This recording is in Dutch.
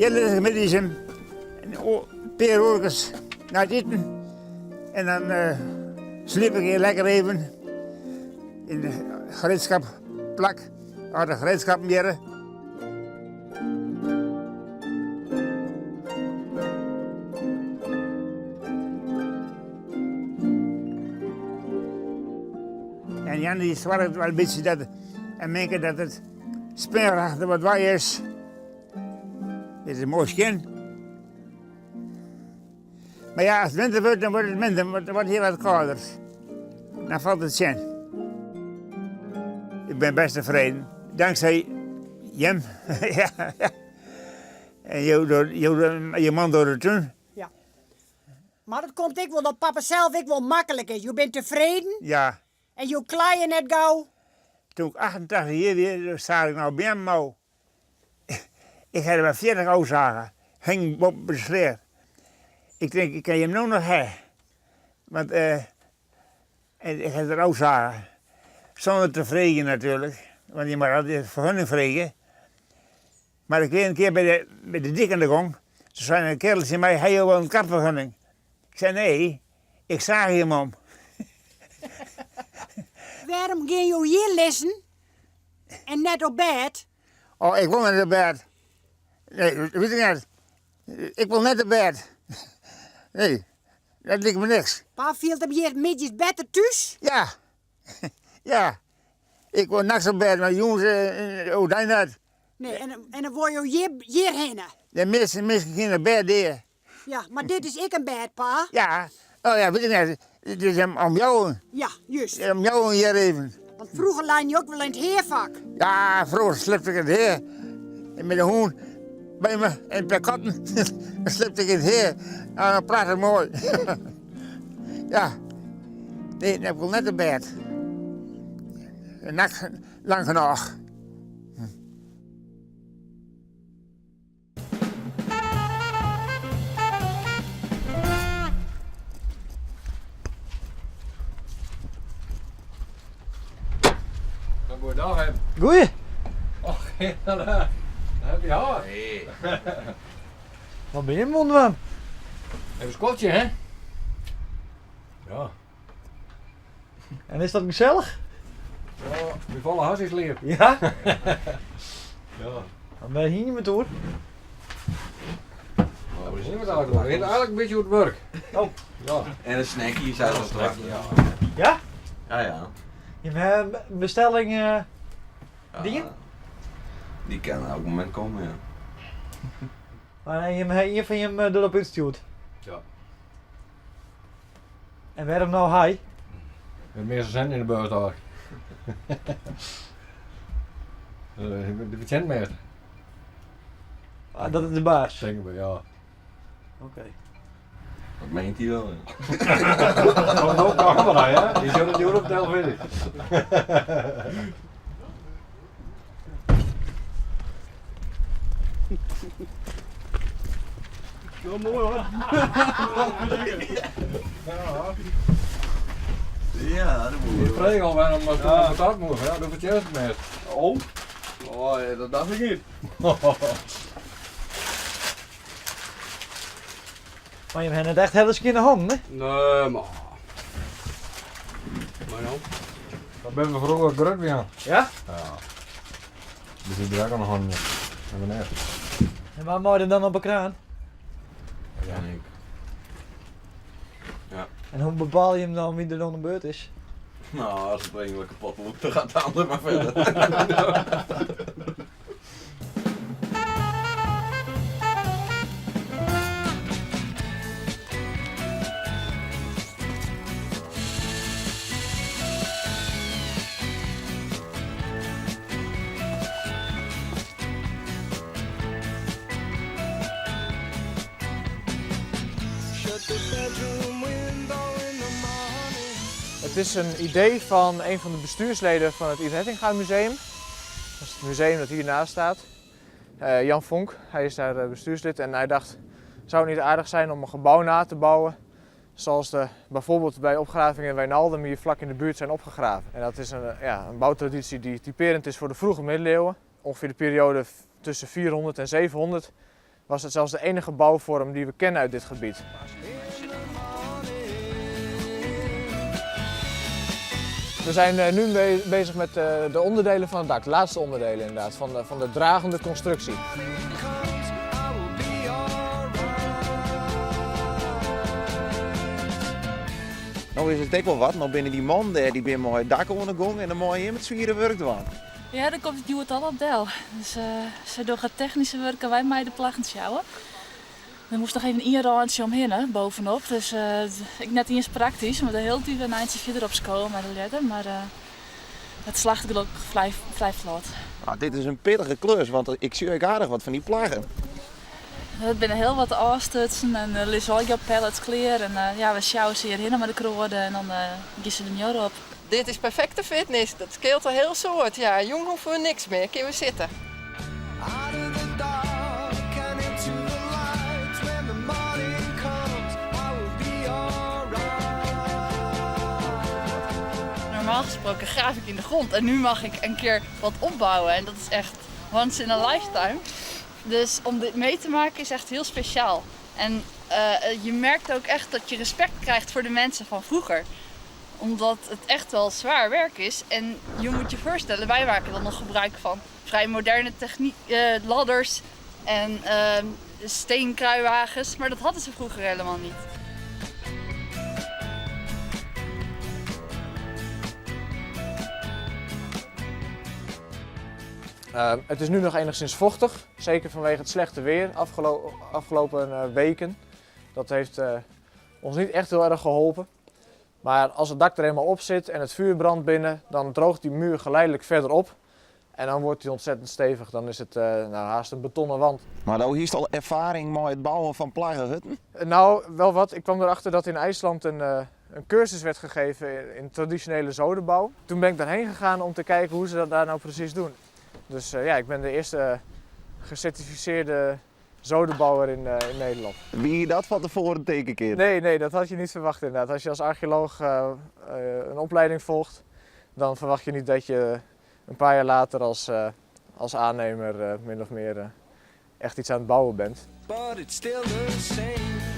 Hele middags een paar uurtjes naar het eten. En dan sliep ik lekker even in de gereedschapplak. Uit de gereedschap meer. En Jan die zwart wel een beetje dat en denken dat het speelachtig wat wij is. Dit is een mooi skin. Maar ja, als het winter wordt, dan wordt het minder, dan wordt hier wat kouder. Dan valt het zin. Ik ben best tevreden. Dankzij Jem. Ja. En je man door de tuin. Ja. Maar dat komt ik wel dat papa zelf ik wel makkelijk is. Je bent tevreden Ja. en je klaaien net gauw. Toen ik 88 jaar weer, sta ik nou bij hem. Maar ik had er maar 40 oorzaken. Hing op de sleer. Ik denk, ik kan je hem nu nog hebben. Want ik had er oorzaken. Zonder te vregen natuurlijk. Want je moet altijd vergunning vregen. Maar ik weet een keer bij de dik aan de gang. Toen zei een kerel tegen mij, heb je wel een kartvergunning? Ik zei, nee, ik zag hem om. Waarom gaan je hier lessen en net op bed? Oh, ik wil net op bed. Nee, weet ik niet. Ik wil net op bed. Nee, dat lijkt me niks. Pa, viel hem hier middags beter thuis? Ja, ja. Ik wil nachts op bed, maar jongens, oh, dat niet. Nee, en dan word je hierheen. De mensen gaan naar bed hier. Ja, maar dit is ik een bed, pa. Ja, oh ja, weet ik niet. Het is om jou, Ja, juist. om jou hier even. Want vroeger lijn je ook wel in het heervak. Ja, vroeger slipte ik het heer. En met de hoen bij me en per katten slipte ik het heer. Nou, dan praat het mooi. Ja, nee, ik wil net op bed. Een nacht lang genoeg. Goeiedag, hem. Goeie. Och, daar heb je haar. Nee. Wat ben je in man? Even een skotje, hè? Ja. En is dat gezellig? Ja, we vallen hartstikke leer. Ja. Ja. Dan ben je hier niet meer door. Maar we zien wat uit. We weten eigenlijk een beetje hoe het werkt. Oh. Ja. En een snackie zijn er straks. Ja. Ja? Ja, ja. Je hebt een bestelling Ja, dingen? Die kan elk moment komen, ja. En je van hem erop instuurt. Ja. En waarom nou hij? Met meer cent in de beurs daar. De patiëntmeester. Ah, dat is de baas. Denken we, ja. Oké. Dat meent hij wel, ja. Komt ook naar camera, hè? Die zullen het niet op televisie. Heel mooi hoor. Ja, dat moet Die je wel. regel waarom we toen op dat moeten, ja, de patiëntmeester. Oh? Oh, ja, dat dacht ik niet. Maar je hebt het echt hele in de hand, hè? Nee, maar. Maar nou? Dat ben we vroeger grut weer aan. Ja? Ja. Dus die draak nog aan beneden. En waar moet je dan op een kraan? Ja, ik. En hoe bepaal je hem dan wie er dan de beurt is? Nou, als het er een kapot loopt, dan gaat de ander maar verder. Het is een idee van een van de bestuursleden van het Yves Hettinga Museum. Dat is het museum dat hiernaast staat. Jan Vonk, hij is daar bestuurslid en hij dacht, zou het niet aardig zijn om een gebouw na te bouwen zoals bijvoorbeeld bij opgravingen in Wijnaldum hier vlak in de buurt zijn opgegraven. En dat is een bouwtraditie die typerend is voor de vroege middeleeuwen. Ongeveer de periode tussen 400 en 700 was het zelfs de enige bouwvorm die we kennen uit dit gebied. We zijn nu bezig met de onderdelen van het dak, de laatste onderdelen inderdaad, van de dragende constructie. Nou is het ook wel wat, nou binnen die man die ben mooi het dak ondergong en dan mooi in met zwieren werk doen. Ja, dan komt het nieuwe al op deel. Dus ze doen het technische werk en wij mij de plaggen sjouwen. Er moest nog even een inrandje omheen bovenop, dus ik net niet eens praktisch, maar de hele tijd een eindje verder op school met de letter, maar het slaagt gelukkig vrij vlot. Nou, dit is een pittige klus, want ik zie ook aardig wat van die plaggen. Het binnen heel wat afstutsen en lisolja pallets clear en ja, we sjouwen ze hierheen met de kroorden en dan gaan ze de muur op. Dit is perfecte fitness, dat scheelt een heel soort. Ja, jong hoeven we niks meer, kunnen we zitten. Normaal gesproken graaf ik in de grond en nu mag ik een keer wat opbouwen en dat is echt once in a lifetime. Dus om dit mee te maken is echt heel speciaal. En je merkt ook echt dat je respect krijgt voor de mensen van vroeger. Omdat het echt wel zwaar werk is. En je moet je voorstellen, wij maken dan nog gebruik van vrij moderne techniek, ladders en steenkruiwagens. Maar dat hadden ze vroeger helemaal niet. Het is nu nog enigszins vochtig, zeker vanwege het slechte weer afgelopen weken. Dat heeft ons niet echt heel erg geholpen. Maar als het dak er eenmaal op zit en het vuur brandt binnen, dan droogt die muur geleidelijk verder op. En dan wordt die ontzettend stevig, dan is het haast een betonnen wand. Maar nou hier is al ervaring met het bouwen van plaggenhutten. Nou, wel wat. Ik kwam erachter dat in IJsland een cursus werd gegeven in traditionele zodenbouw. Toen ben ik daarheen gegaan om te kijken hoe ze dat daar nou precies doen. Dus ja, ik ben de eerste gecertificeerde zodenbouwer in Nederland. Wie dat van tevoren tekenkeert? Nee, dat had je niet verwacht inderdaad. Als je als archeoloog een opleiding volgt, dan verwacht je niet dat je een paar jaar later als aannemer min of meer echt iets aan het bouwen bent. But it's still the same.